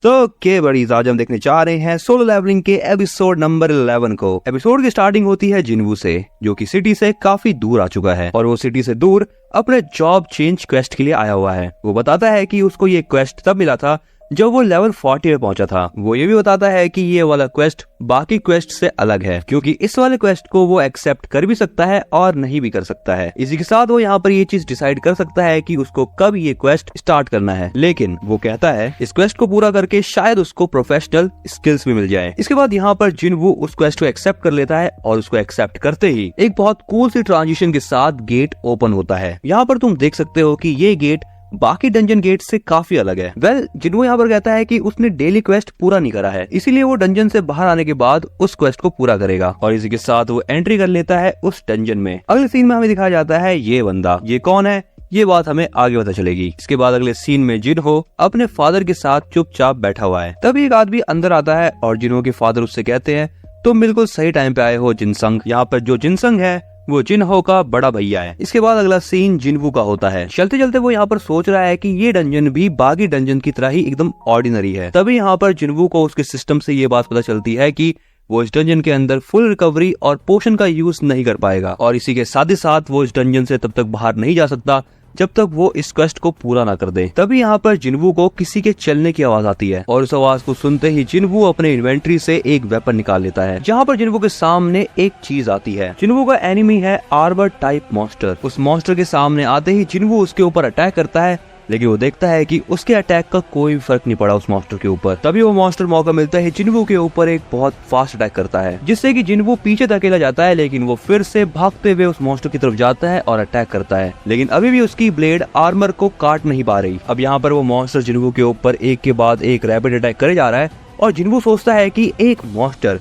तो के बड़ीज आज हम देखने जा रहे हैं सोलो लेवलिंग के एपिसोड नंबर 11 को। एपिसोड की स्टार्टिंग होती है जिनवू से, जो कि सिटी से काफी दूर आ चुका है और वो सिटी से दूर अपने जॉब चेंज क्वेस्ट के लिए आया हुआ है। वो बताता है कि उसको ये क्वेस्ट तब मिला था जब वो लेवल 40 पे पहुंचा था। वो ये भी बताता है कि ये वाला क्वेस्ट बाकी क्वेस्ट से अलग है, क्योंकि इस वाले क्वेस्ट को वो एक्सेप्ट कर भी सकता है और नहीं भी कर सकता है। इसी के साथ वो यहाँ पर ये चीज डिसाइड कर सकता है कि उसको कब ये क्वेस्ट स्टार्ट करना है। लेकिन वो कहता है इस क्वेस्ट को पूरा करके शायद उसको प्रोफेशनल स्किल्स भी मिल जाए। इसके बाद यहाँ पर जिनवू उस क्वेस्ट को एक्सेप्ट कर लेता है और उसको एक्सेप्ट करते ही एक बहुत कूल सी ट्रांजिशन के साथ गेट ओपन होता है। यहाँ पर तुम देख सकते हो कि ये गेट बाकी डंजन गेट से काफी अलग है। जिनवू यहाँ पर कहता है कि उसने डेली क्वेस्ट पूरा नहीं करा है, इसीलिए वो डंजन से बाहर आने के बाद उस क्वेस्ट को पूरा करेगा और इसी के साथ वो एंट्री कर लेता है उस डंजन में। अगले सीन में हमें दिखाया जाता है ये बंदा, ये कौन है ये बात हमें आगे पता चलेगी। इसके बाद अगले सीन में जिनहो अपने फादर के साथ चुपचाप बैठा हुआ है। तभी एक आदमी अंदर आता है और जिनहो के फादर उससे कहते हैं तुम बिल्कुल सही टाइम पे आए हो जिनसंग। यहाँ पर जो जिनसंग है वो जिनहो का बड़ा भैया है। इसके बाद अगला सीन जिनवू का होता है। चलते चलते वो यहाँ पर सोच रहा है कि ये डंजन भी बाकी डंजन की तरह ही एकदम ऑर्डिनरी है। तभी यहाँ पर जिनवू को उसके सिस्टम से ये बात पता चलती है कि वो इस डंजन के अंदर फुल रिकवरी और पोशन का यूज नहीं कर पाएगा और इसी के साथ ही साथ वो इस डंजन से तब तक बाहर नहीं जा सकता जब तक वो इस क्वेस्ट को पूरा ना कर दे। तभी यहाँ पर जिनवू को किसी के चलने की आवाज आती है और उस आवाज को सुनते ही जिनवू अपने इन्वेंट्री से एक वेपन निकाल लेता है। जहाँ पर जिनवू के सामने एक चीज आती है। जिनवू का एनिमी है आर्मर टाइप मॉन्स्टर। उस मॉन्स्टर के सामने आते ही जिनवू उसके ऊपर अटैक करता है, लेकिन वो देखता है कि उसके अटैक का कोई भी फर्क नहीं पड़ा उस मॉन्स्टर के ऊपर। तभी वो मॉन्स्टर मौका मिलता है जिनवू के ऊपर एक बहुत फास्ट अटैक करता है, जिससे कि जिनवू पीछे धकेला जाता है, लेकिन वो फिर से भागते हुए उस मॉन्स्टर की तरफ जाता है और अटैक करता है। लेकिन अभी भी उसकी ब्लेड आर्मर को काट नहीं पा रही। अब यहाँ पर वो मॉन्स्टर जिनवू के ऊपर एक के बाद एक रैपिड अटैक करे जा रहा है और जिनवू सोचता है कि एक मॉन्स्टर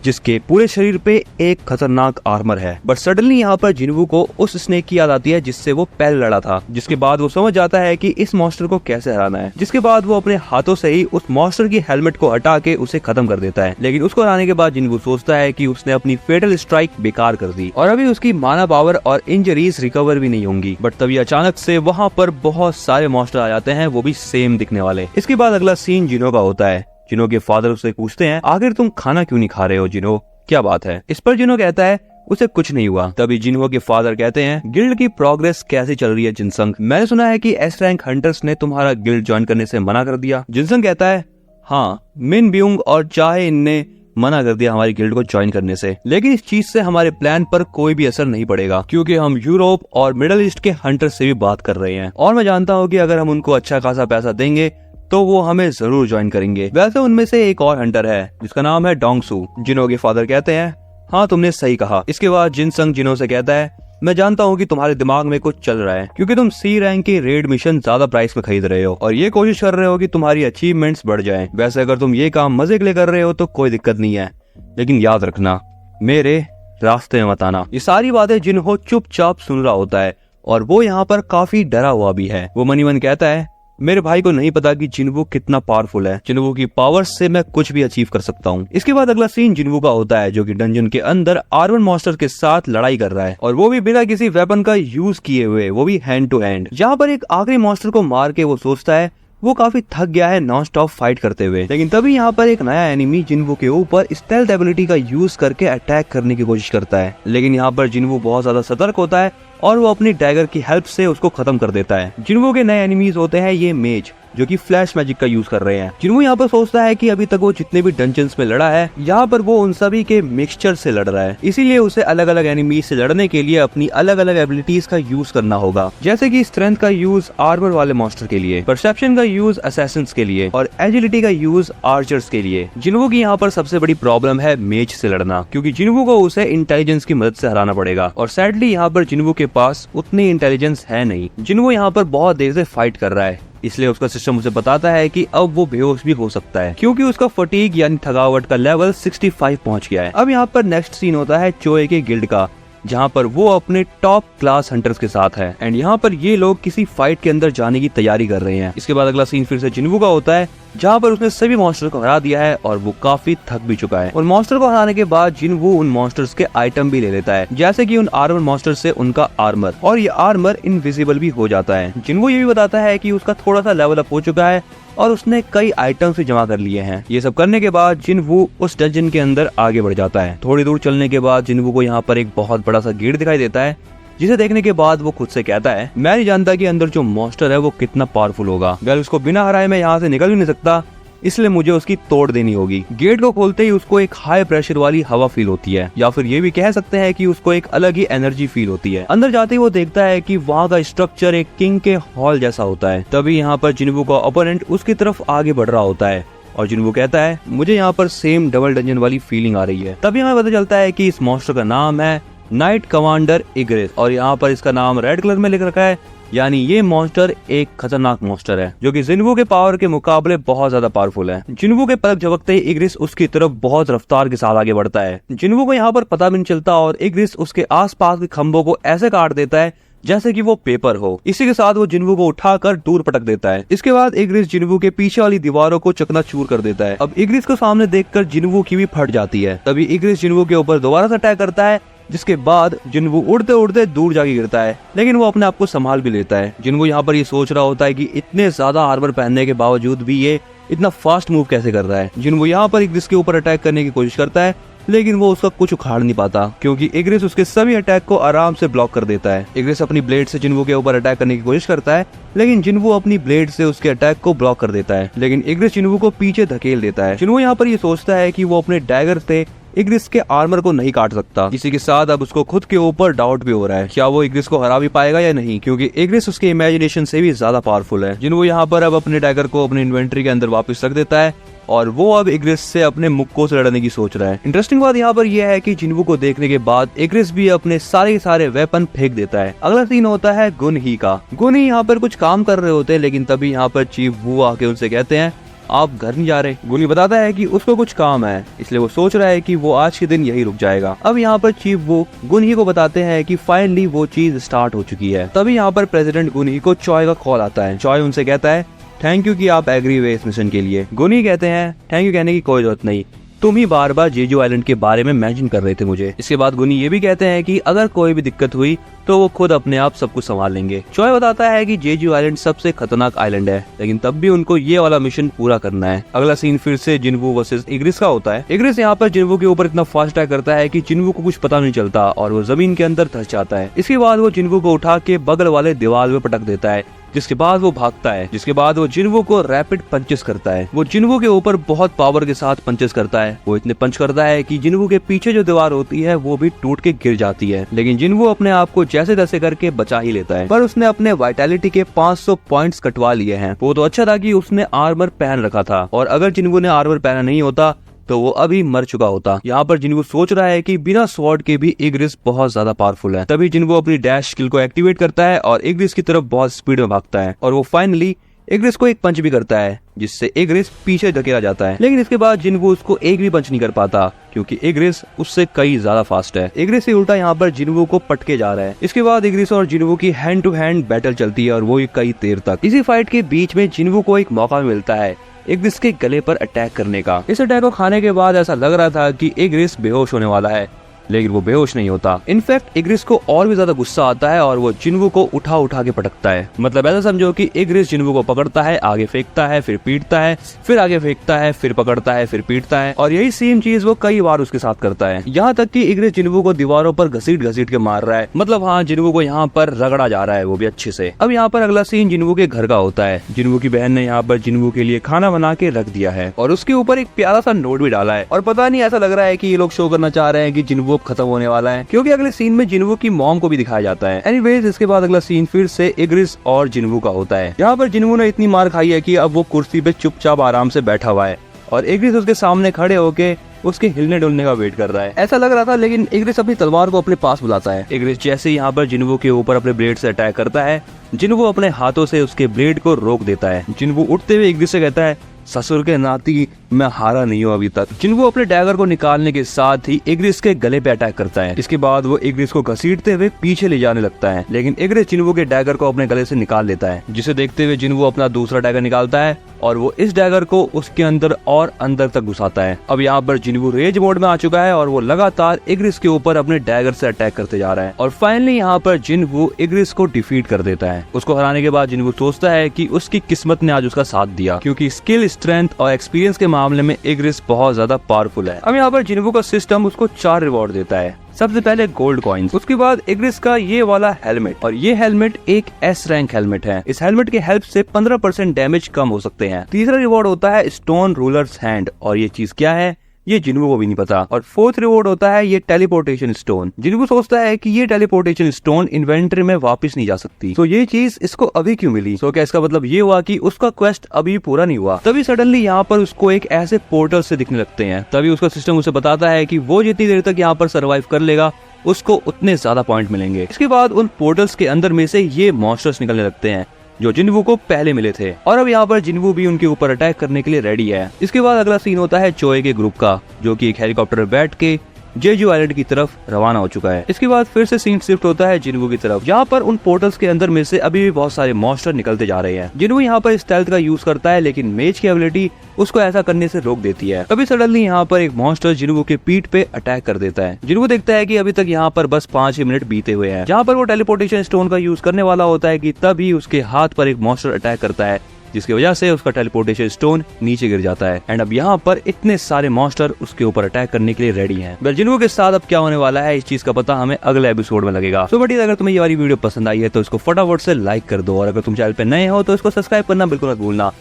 जिसके पूरे शरीर पे एक खतरनाक आर्मर है। बट सडनली यहाँ पर जिनवू को उस स्नेक की याद आती है जिससे वो पहले लड़ा था, जिसके बाद वो समझ जाता है कि इस मॉन्स्टर को कैसे हराना है। जिसके बाद वो अपने हाथों से ही उस मॉन्स्टर की हेलमेट को हटा के उसे खत्म कर देता है। लेकिन उसको हराने के बाद जिनवू सोचता है कि उसने अपनी फेटल स्ट्राइक बेकार कर दी और अभी उसकी माना पावर और इंजरीज रिकवर भी नहीं होंगी। बट तभी अचानक से वहाँ पर बहुत सारे मॉन्स्टर आ जाते हैं, वो भी सेम दिखने वाले। इसके बाद अगला सीन जिनो का होता है। जिनो के फादर उससे पूछते हैं आखिर तुम खाना क्यों नहीं खा रहे हो जिनो, क्या बात है। इस पर जिनो कहता है उसे कुछ नहीं हुआ। तभी जिनो के फादर कहते हैं गिल्ड की प्रोग्रेस कैसी चल रही है जिनसंग, मैंने सुना है कि एस रैंक हंटर्स ने तुम्हारा गिल्ड ज्वाइन करने से मना कर दिया। जिनसंग कहता है हाँ, मिन ब्यूंग और चाहे इनने मना कर दिया हमारी गिल्ड को ज्वाइन करने से, लेकिन इस चीज से हमारे प्लान पर कोई भी असर नहीं पड़ेगा, क्योंकि हम यूरोप और मिडिल ईस्ट के हंटर से भी बात कर रहे हैं और मैं जानता हूँ कि अगर हम उनको अच्छा खासा पैसा देंगे तो वो हमें जरूर ज्वाइन करेंगे। वैसे उनमें से एक और हंटर है जिसका नाम है डोंगसू। जिनो के फादर कहते हैं हाँ तुमने सही कहा। इसके बाद जिनसंग जिनो से कहता है मैं जानता हूँ कि तुम्हारे दिमाग में कुछ चल रहा है, क्योंकि तुम सी रैंक के रेड मिशन ज्यादा प्राइस में खरीद रहे हो और ये कोशिश कर रहे हो कि तुम्हारी अचीवमेंट्स बढ़ जाएं। वैसे अगर तुम ये काम मजे के लिए कर रहे हो तो कोई दिक्कत नहीं है, लेकिन याद रखना मेरे रास्ते में मत आना। ये सारी बातें जिन्हो चुपचाप सुन रहा होता है और वो यहाँ पर काफी डरा हुआ भी है। वो मनी मन कहता है मेरे भाई को नहीं पता कि जिनवू कितना पावरफुल है, जिनवू की पावर से मैं कुछ भी अचीव कर सकता हूँ। इसके बाद अगला सीन जिनवू का होता है, जो कि डंजन के अंदर आर्मर मॉन्स्टर के साथ लड़ाई कर रहा है और वो भी बिना किसी वेपन का यूज किए हुए, वो भी हैंड टू हैंड। जहाँ पर एक आखिरी मॉन्स्टर को मार के वो सोचता है वो काफी थक गया है नॉन स्टॉप फाइट करते हुए। लेकिन तभी यहाँ पर एक नया एनिमी जिनवू के ऊपर स्टेल्थ एबिलिटी का यूज करके अटैक करने की कोशिश करता है, लेकिन यहाँ पर जिनवू बहुत ज्यादा सतर्क होता है और वो अपनी डैगर की हेल्प से उसको खत्म कर देता है। जिनवू के नए एनिमीज होते हैं ये मेज, जो कि फ्लैश मैजिक का यूज कर रहे हैं। जिनवू यहाँ पर सोचता है कि अभी तक वो जितने भी डंजन्स में लड़ा है यहाँ पर वो उन सभी के मिक्सचर से लड़ रहा है, इसीलिए उसे अलग अलग एनिमीज से लड़ने के लिए अपनी अलग अलग एबिलिटीज का यूज करना होगा, जैसे कि स्ट्रेंथ का यूज आर्मर वाले मॉन्स्टर के लिए, परसेप्शन का यूज असैसिन्स के लिए और एजिलिटी का यूज आर्चर्स के लिए। जिनवू की यहाँ पर सबसे बड़ी प्रॉब्लम है मेज से लड़ना, क्योंकि जिनवू को उसे इंटेलिजेंस की मदद से हराना पड़ेगा और सैडली यहाँ पर जिनवू के पास उतनी इंटेलिजेंस है नहीं। जिनवू यहाँ पर बहुत देर से फाइट कर रहा है, इसलिए उसका सिस्टम उसे बताता है कि अब वो बेहोश भी हो सकता है, क्योंकि उसका फटीग यानी थकावट का लेवल 65 पहुंच गया है। अब यहाँ पर नेक्स्ट सीन होता है चोए के गिल्ड का, जहाँ पर वो अपने टॉप क्लास हंटर्स के साथ है एंड यहाँ पर ये लोग किसी फाइट के अंदर जाने की तैयारी कर रहे हैं। इसके बाद अगला सीन फिर से जिनवू का होता है, जहाँ पर उसने सभी मॉन्स्टर को हरा दिया है और वो काफी थक भी चुका है। और मॉन्स्टर को हराने के बाद जिनवू उन मॉन्स्टर्स के आइटम भी ले लेता है, जैसे कि उन आर्मर मॉन्स्टर से उनका आर्मर, और ये आर्मर इनविजिबल भी हो जाता है। जिनवू ये भी बताता है कि उसका थोड़ा सा लेवल अप हो चुका है और उसने कई आइटम्स भी जमा कर लिए हैं। ये सब करने के बाद जिनवू उस डंजन के अंदर आगे बढ़ जाता है। थोड़ी दूर चलने के बाद जिनवू को यहाँ पर एक बहुत बड़ा सा गेट दिखाई देता है, जिसे देखने के बाद वो खुद से कहता है, मैं नहीं जानता कि अंदर जो मॉन्स्टर है वो कितना पावरफुल होगा। अगर उसको बिना हराए मैं यहाँ से निकल भी नहीं सकता, इसलिए मुझे उसकी तोड़ देनी होगी। गेट को खोलते ही उसको एक हाई प्रेशर वाली हवा फील होती है, या फिर ये भी कह सकते हैं कि उसको एक अलग ही एनर्जी फील होती है। अंदर जाते ही वो देखता है कि वहाँ का स्ट्रक्चर एक किंग के हॉल जैसा होता है। तभी यहाँ पर जिनवू का ओपोनेंट उसकी तरफ आगे बढ़ रहा होता है और जिनवू कहता है, मुझे यहाँ पर सेम डबल डंजन वाली फीलिंग आ रही है। तभी हमें पता चलता है कि इस मॉन्स्टर का नाम है नाइट कमांडर इग्रेस, और यहाँ पर इसका नाम रेड कलर में लिख रखा है, यानी ये मॉन्स्टर एक खतरनाक मॉन्स्टर है जो कि जिनवू के पावर के मुकाबले बहुत ज्यादा पावरफुल है। जिनवू के पलक झपकते ही इग्रेस उसकी तरफ बहुत रफ्तार के साथ आगे बढ़ता है। जिनवू को यहाँ पर पता भी नहीं चलता और इग्रेस उसके आसपास के खंभों को ऐसे काट देता है जैसे कि वो पेपर हो। इसी के साथ वो जिनवू को उठाकर दूर पटक देता है। इसके बाद इग्रेस जिनवू के पीछे वाली दीवारों को चकनाचूर कर देता है। अब इग्रेस को सामने देखकर जिनवू की भी फट जाती है। तभी इग्रेस जिनवू के ऊपर दोबारा से अटैक करता है, जिसके बाद जिनवू उड़ते उड़ते दूर जाके गिरता है, लेकिन वो अपने आप को संभाल भी लेता है। जिनवू यहाँ पर ये सोच रहा होता है कि इतने ज्यादा आर्मर पहनने के बावजूद भी ये इतना फास्ट मूव कैसे कर रहा है। जिनवू यहाँ पर इग्रेस के ऊपर अटैक करने की कोशिश करता है, लेकिन वो उसका कुछ उखाड़ नहीं पाता क्योंकि इग्रेस उसके सभी अटैक को आराम से ब्लॉक कर देता है। इग्रेस अपनी ब्लेड से जिनवू के ऊपर अटैक करने की कोशिश करता है, लेकिन जिनवू अपनी ब्लेड से उसके अटैक को ब्लॉक कर देता है, लेकिन इग्रेस जिनवू को पीछे धकेल देता है। जिनवू यहाँ पर ये सोचता है कि वो अपने डैगर से इग्रेस के आर्मर को नहीं काट सकता। इसी के साथ अब उसको खुद के ऊपर डाउट भी हो रहा है, क्या वो इग्रेस को हरा भी पाएगा या नहीं, क्योंकि इग्रेस उसके इमेजिनेशन से भी ज्यादा पावरफुल है। जिनवू यहाँ पर अब अपने डैगर को अपनी इन्वेंट्री के अंदर वापस रख देता है और वो अब इग्रेस से अपने मुक्कों से लड़ने की सोच रहा है। इंटरेस्टिंग बात यहाँ पर यह है कि जिनवू को देखने के बाद इग्रेस भी अपने सारे वेपन फेंक देता है। अगला सीन होता है गुन ही का। गुन ही यहाँ पर कुछ काम कर रहे होते हैं, लेकिन तभी यहाँ पर चीफ वू आके उनसे कहते हैं, आप घर नहीं जा रहे। गुनी बताता है कि उसको कुछ काम है, इसलिए वो सोच रहा है कि वो आज के दिन यही रुक जाएगा। अब यहाँ पर चीफ वो गुनही को बताते हैं कि फाइनली वो चीज स्टार्ट हो चुकी है। तभी यहाँ पर प्रेसिडेंट गुनही को चॉय का कॉल आता है। चॉय उनसे कहता है, थैंक यू कि आप एग्री हुए इस मिशन के लिए। गुनही कहते हैं, थैंक यू कहने की कोई जरूरत नहीं, तुम ही बार बार जेजू आइलैंड के बारे में मेंशन कर रहे थे मुझे। इसके बाद गुनी ये भी कहते हैं कि अगर कोई भी दिक्कत हुई तो वो खुद अपने आप सब कुछ संभाल लेंगे। चॉय बताता है कि जेजू आइलैंड सबसे खतरनाक आइलैंड है, लेकिन तब भी उनको ये वाला मिशन पूरा करना है। अगला सीन फिर से जिनवू वर्सेस इग्रेस का होता है। इग्रेस यहाँ पर जिनवू के ऊपर इतना फास्ट अटैक करता है कि जिनवू को कुछ पता नहीं चलता और वो जमीन के अंदर धंस जाता है। इसके बाद वो जिनवू को उठा के बगल वाले दीवार में पटक देता है, जिसके बाद वो भागता है। जिसके बाद वो जिनवू को रैपिड पंचेस करता है। वो जिनवू के ऊपर बहुत पावर के साथ पंचेस करता है। वो इतने पंच करता है कि जिनवू के पीछे जो दीवार होती है वो भी टूट के गिर जाती है, लेकिन जिनवू अपने आप को जैसे तैसे करके बचा ही लेता है। पर उसने अपने वाइटैलिटी के 500 पॉइंट्स कटवा लिए हैं। वो तो अच्छा था कि उसने आर्मर पहन रखा था, और अगर जिनवू ने आर्मर पहना नहीं होता तो वो अभी मर चुका होता। यहाँ पर जिनवू सोच रहा है कि बिना स्वॉर्ड के भी इग्रेस बहुत ज्यादा पावरफुल है। तभी जिनवू अपनी डैश स्किल को एक्टिवेट करता है और इग्रेस की तरफ बहुत स्पीड में भागता है, और वो फाइनली इग्रेस को एक पंच भी करता है, जिससे इग्रेस पीछे धकेला जाता है। लेकिन इसके बाद जिनवू उसको एक भी पंच नहीं कर पाता, क्योंकि इग्रेस उससे कई ज्यादा फास्ट है। इग्रेस से उल्टा यहाँ पर जिनवू को पटके जा रहा है। इसके बाद इग्रेस और जिनवू की हैंड टू हैंड बैटल चलती है, और वो कई देर तक। इसी फाइट के बीच में जिनवू को एक मौका मिलता है इग्रेस के गले पर अटैक करने का। इस अटैक को खाने के बाद ऐसा लग रहा था कि इग्रेस बेहोश होने वाला है, लेकिन वो बेहोश नहीं होता। इनफैक्ट इग्रेस को और भी ज्यादा गुस्सा आता है और वो जिनवू को उठा उठा के पटकता है। मतलब ऐसा समझो कि इग्रेस जिनवू को पकड़ता है, आगे फेंकता है, फिर पीटता है, फिर आगे फेंकता है, फिर पकड़ता है, फिर पीटता है, और यही सेम चीज वो कई बार उसके साथ करता है। यहाँ तक कि इग्रेस जिनवू को दीवारों पर घसीट के मार रहा है। मतलब हाँ, जिनवू को यहाँ पर रगड़ा जा रहा है, वो भी अच्छे से। अब यहाँ पर अगला सीन जिनवू के घर का होता है। जिनवू की बहन ने यहाँ पर जिनवू के लिए खाना बना के रख दिया है, और उसके ऊपर एक प्यारा सा नोट भी डाला है। और पता नहीं, ऐसा लग रहा है कि ये लोग शो करना चाह रहे हैं कि जिनवू खत्म होने वाला है, क्योंकि अगले सीन में जिनवू की मॉम को भी दिखाया जाता है। एनीवेज, इसके बाद अगला सीन फिर से इग्रेस और जिनवू का होता है। यहाँ पर जिनवू ने इतनी मार खाई है कि अब वो कुर्सी पे चुपचाप आराम से बैठा हुआ है, और इग्रेस उसके सामने खड़े होके उसके हिलने डुलने का वेट कर रहा है। ऐसा लग रहा था, लेकिन इग्रेस अपनी तलवार को अपने पास बुलाता है। इग्रेस जैसे ही यहाँ पर जिनवू के ऊपर अपने ब्लेड से अटैक करता है, जिनवू अपने हाथों से उसके ब्लेड को रोक देता है। जिनवू उठते हुए इग्रेस से कहता है, ससुर के नाती मैं हारा नहीं हूँ अभी तक। जिन्वू अपने डैगर को निकालने के साथ ही इग्रिस के गले पे अटैक करता है। इसके बाद वो इग्रिस को घसीटते हुए पीछे ले जाने लगता है, लेकिन इग्रिस जिन्वू के डैगर को अपने गले से निकाल लेता है, जिसे देखते हुए जिन्वू अपना दूसरा डैगर निकालता है और वो इस डैगर को उसके अंदर और अंदर तक घुसाता है। अब यहाँ पर जिन्वू रेज मोड में आ चुका है और वो लगातार इग्रिस के ऊपर अपने डैगर से अटैक करते जा रहा है और फाइनली यहाँ पर जिन्वू इग्रिस को डिफीट कर देता है। उसको हराने के बाद जिन्वू सोचता है कि उसकी किस्मत ने आज उसका साथ दिया, क्योंकि स्किल, स्ट्रेंथ और एक्सपीरियंस के मामले में इग्रिस बहुत ज्यादा पावरफुल है। अब यहाँ पर जिन्वू का सिस्टम उसको 4 रिवॉर्ड देता है। सबसे पहले गोल्ड कॉइन्स, उसके बाद इग्रिस का ये वाला हेलमेट, और ये हेलमेट एक S रैंक हेलमेट है। इस हेलमेट के हेल्प से 15% डैमेज कम हो सकते हैं। तीसरा रिवॉर्ड होता है स्टोन रूलर्स हैंड, और ये चीज क्या है ये जिन्वू को भी नहीं पता। और फोर्थ रिवॉर्ड होता है ये टेलीपोर्टेशन स्टोन। जिन्वू सोचता है कि ये टेलीपोर्टेशन स्टोन इन्वेंटरी में वापस नहीं जा सकती, तो ये चीज इसको अभी क्यों मिली। तो क्या इसका मतलब ये हुआ कि उसका क्वेस्ट अभी पूरा नहीं हुआ। तभी सडनली यहाँ पर उसको एक ऐसे पोर्टल से दिखने लगते हैं। तभी उसका सिस्टम उसे बताता है कि वो जितनी देर तक यहाँ पर सर्वाइव कर लेगा उसको उतने ज्यादा पॉइंट मिलेंगे। इसके बाद उन पोर्टल्स के अंदर में से ये मॉन्स्टर्स निकलने लगते हैं जो जिन्वू को पहले मिले थे, और अब यहाँ पर जिन्वू भी उनके ऊपर अटैक करने के लिए रेडी है। इसके बाद अगला सीन होता है चोए के ग्रुप का, जो कि एक हेलीकॉप्टर में बैठ के जेजू आइलैंड की तरफ रवाना हो चुका है। इसके बाद फिर से सीन शिफ्ट होता है जिन्वू की तरफ, जहाँ पर उन पोर्टल्स के अंदर में से अभी भी बहुत सारे मॉन्स्टर निकलते जा रहे हैं। जिन्वू यहाँ पर स्टेल्थ का यूज करता है, लेकिन मेज की एबिलिटी उसको ऐसा करने से रोक देती है। तभी सडनली यहाँ पर एक मॉन्स्टर जिन्वू के पीठ पे अटैक कर देता है। जिन्वू देखता है कि अभी तक यहाँ पर बस 5 ही मिनट बीते हुए हैं। जहाँ पर वो टेलीपोर्टेशन स्टोन का यूज करने वाला होता है कि तभी उसके हाथ पर एक मॉन्स्टर अटैक करता है, जिसकी वजह से उसका टेलीपोर्टेशन स्टोन नीचे गिर जाता है। एंड अब यहाँ पर इतने सारे मॉन्स्टर उसके ऊपर अटैक करने के लिए रेडी हैं। जिन्वू के साथ अब क्या होने वाला है इस चीज का पता हमें अगले एपिसोड में लगेगा। तो बट अगर तुम्हें ये वाली वीडियो पसंद आई है तो इसको फटाफट से लाइक कर दो, और अगर तुम चैनल पे नए हो तो इसको सब्सक्राइब करना बिल्कुल मत भूलना।